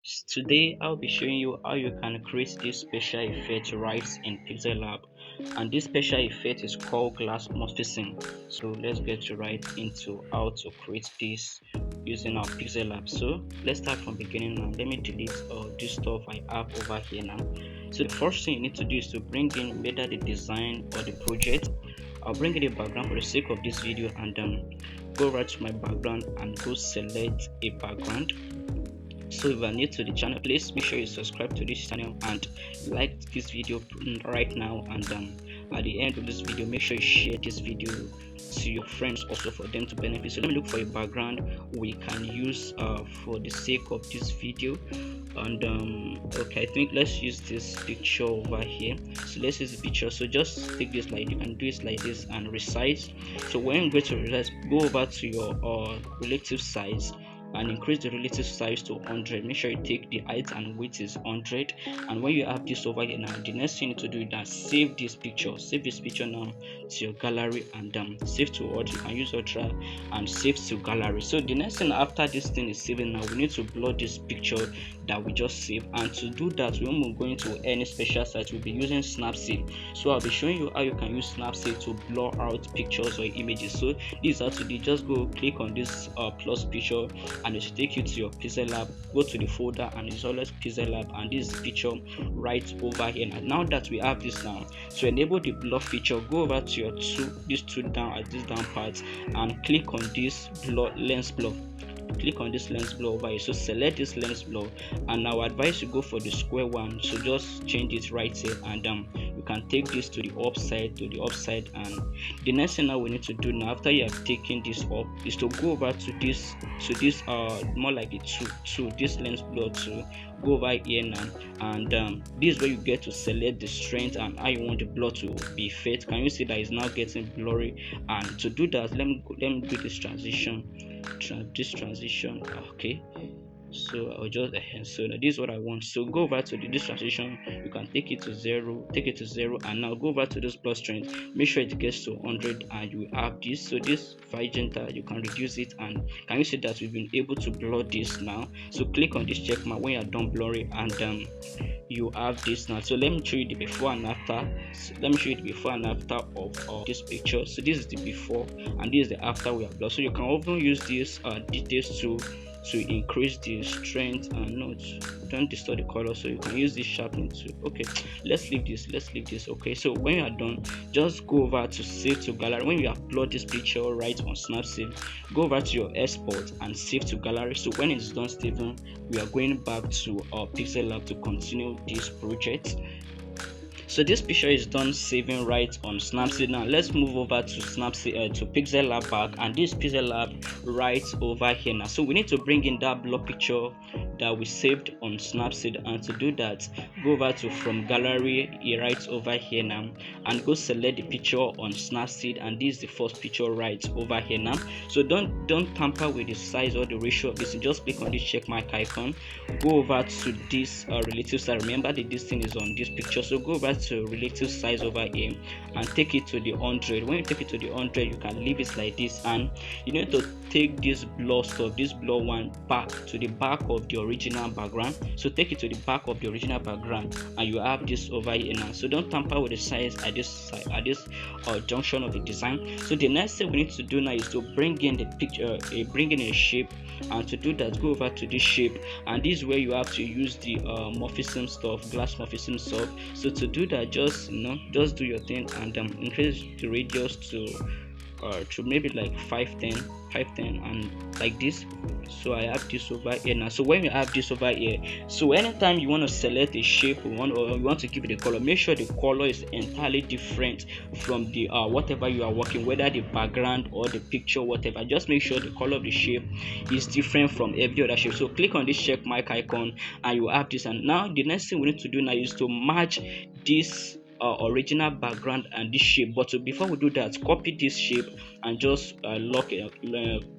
Today I'll be showing you how you can create this special effect right in PixelLab, and this special effect is called Glass Morphism. So let's get right into how to create this using our PixelLab. So let's start from beginning now. Let me delete this stuff I have over here now. So the first thing you need to do is to bring in whether the design or the project. I'll bring in a background for the sake of this video, and go right to my background and go select a background. So if you are new to the channel, please make sure you subscribe to this channel and like this video right now, and at the end of this video make sure you share this video to your friends also for them to benefit. So let me look for a background we can use for the sake of this video, and okay, I think let's use this picture over here. So let's use the picture. So just take this, like you can do it like this and resize. So when you go to resize, go over to your relative size and increase the relative size to 100. Make sure you take the height and width is 100. And when you have this over here now, the next thing you need to do is that save this picture now to your gallery, and save to what you can use Ultra and save to gallery. So the next thing after this thing is saving now, we need to blur this picture that we just saved. And to do that, when we're going to any special site, we'll be using Snapseed. So I'll be showing you how you can use Snapseed to blur out pictures or images. So this is how to do. Just go click on this plus picture, and it should take you to your PixelLab. Go to the folder, and it's always PixelLab, and this picture right over here. Now that we have this now, to enable the blur feature, go over to your this two down at this down part and click on this lens blur. Click on this lens blur over here. So select this lens blur, and I would advise you go for the square one. So just change it right here, and you can take this to the upside and the next thing now we need to do now, after you have taken this up, is to go over to this more like the two this lens blur to go over here now, and this is where you get to select the strength and how you want the blur to be fit. Can you see that it's now getting blurry? And to do that, let me do this transition. Okay, so I'll just so this is what I want. So go over to this transition, you can take it to zero, and now go over to this plus strength, make sure it gets to 100, and you have this. So this magenta, you can reduce it, and can you see that we've been able to blur this now? So click on this check mark when you're done blurring, and you have this now. So let me show you the before and after. Of this picture. So this is the before, and this is the after we have blurred. So you can often use these details to increase the strength and don't distort the color. So you can use this sharpening too. Okay, let's leave this. Okay, so when you are done, just go over to save to gallery. When you upload this picture right on Snapseed, go over to your export and save to gallery. So when it's done saving, we are going back to our PixelLab to continue this project. So this picture is done saving right on Snapseed. Now let's move over to Snapseed to PixelLab back, and this PixelLab right over here now. So we need to bring in that blur picture that we saved on Snapseed, and to do that, go over to from gallery right over here now, and go select the picture on Snapseed, and this is the first picture right over here now. So don't tamper with the size or the ratio of this. Just click on this check mark icon, go over to this relative size. Remember that this thing is on this picture, so go over to relative size over here and take it to the 100. When you take it to the 100, you can leave it like this, and you need to take this blur stuff, this blur one, back to the back of the original background. So take it to the back of the original background, and you have this over here now. So don't tamper with the size at this junction of the design. So the next thing we need to do now is to bring in the picture, bring in a shape, and to do that, go over to this shape, and this is where you have to use the morphism stuff, glass morphism stuff. So to do that, just do your thing, and increase the radius to maybe like 510 and like this. So I have this over here now. So when you have this over here, so anytime you want to select a shape you want to give it a color, make sure the color is entirely different from the whatever you are working, whether the background or the picture, whatever. Just make sure the color of the shape is different from every other shape. So click on this check mark icon, and you have this. And now the next thing we need to do now is to match this original background and this shape. But before we do that, copy this shape and just lock it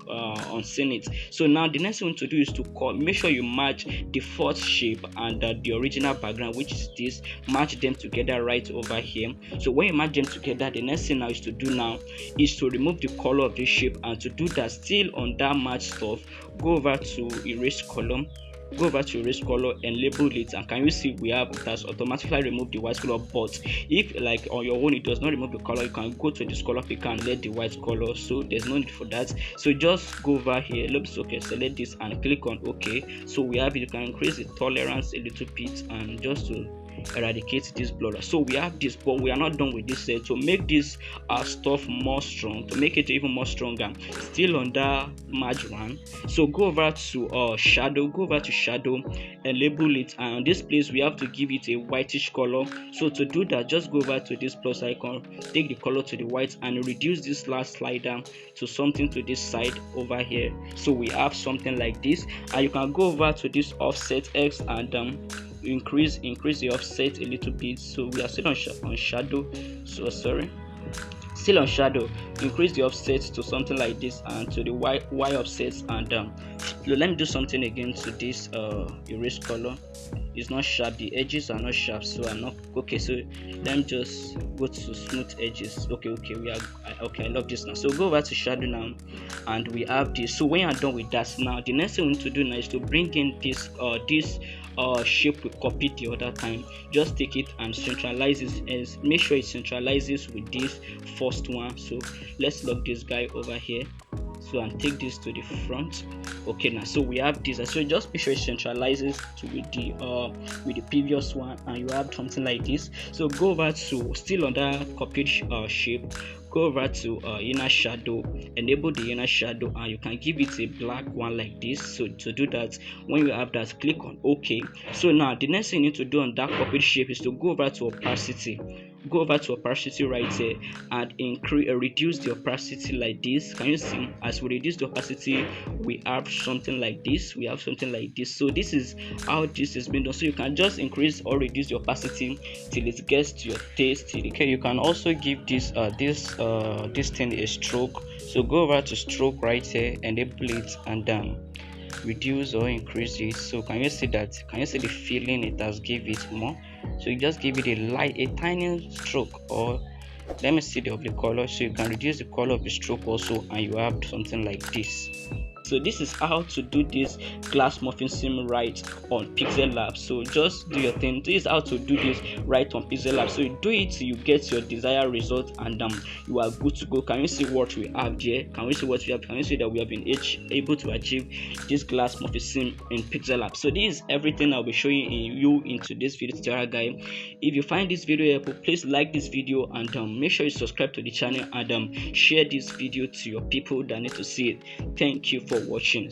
on seeing it. So now the next thing we need to do is to make sure you match the fourth shape and the original background, which is this. Match them together right over here. So when you match them together, the next thing now is to do now is to remove the color of this shape, and to do that, still on that match stuff, go over to erase column go over to erase color and label it, and can you see we have, it has automatically removed the white color. But if like on your own it does not remove the color, you can go to this color picker and let the white color, so there's no need for that. So just go over here, looks okay, select this and click on OK. So we have it. You can increase the tolerance a little bit and just to eradicate this blur. So we have this, but we are not done with this set. To make this stuff more strong, to make it even more stronger, still on that merge one, so go over to shadow, and label it, and on this place we have to give it a whitish color. So to do that, just go over to this plus icon, take the color to the white and reduce this last slider to something to this side over here. So we have something like this, and you can go over to this offset X and increase the offset a little bit. So we are still on shadow, so sorry, still on shadow, increase the offset to something like this and to the y offsets, and let me do something again to this erase color. It's not sharp, the edges are not sharp, so I'm not okay. So let me just go to smooth edges. Okay, we are okay. I love this now. So go over to shadow now, and we have this. So when you're done with that, now the next thing we need to do now is to bring in this shape we copied the other time. Just take it and centralize it, and make sure it centralizes with this first one. So let's lock this guy over here, so and take this to the front. Okay, now so we have this, so just make sure it centralizes to with the previous one, and you have something like this. So go over to, still on that copied shape, go over to inner shadow, enable the inner shadow, and you can give it a black one like this. So to do that, when you have that, click on OK. So now the next thing you need to do on that copied shape is to go over to opacity. Go over to opacity right here and reduce the opacity like this. Can you see, as we reduce the opacity, we have something like this. So this is how this is being done. So you can just increase or reduce the opacity till it gets to your taste. Okay, you can also give this this thing a stroke. So go over to stroke right here, enable it, and reduce or increase it. So can you see that? Can you see the feeling it has give it more? So you just give it a tiny stroke, or let me see the of the color. So you can reduce the color of the stroke also, and you have something like this. So this is how to do this glass morphism right on PixelLab. So just do your thing. This is how to do this right on PixelLab. So you do it till you get your desired result, and you are good to go. Can you see what we have here? Can we see what we have? Can you see that we have been able to achieve this glass morphism in PixelLab? So this is everything I'll be showing you into this video tutorial guide. If you find this video helpful, please like this video, and make sure you subscribe to the channel, and share this video to your people that need to see it. Thank you for watching.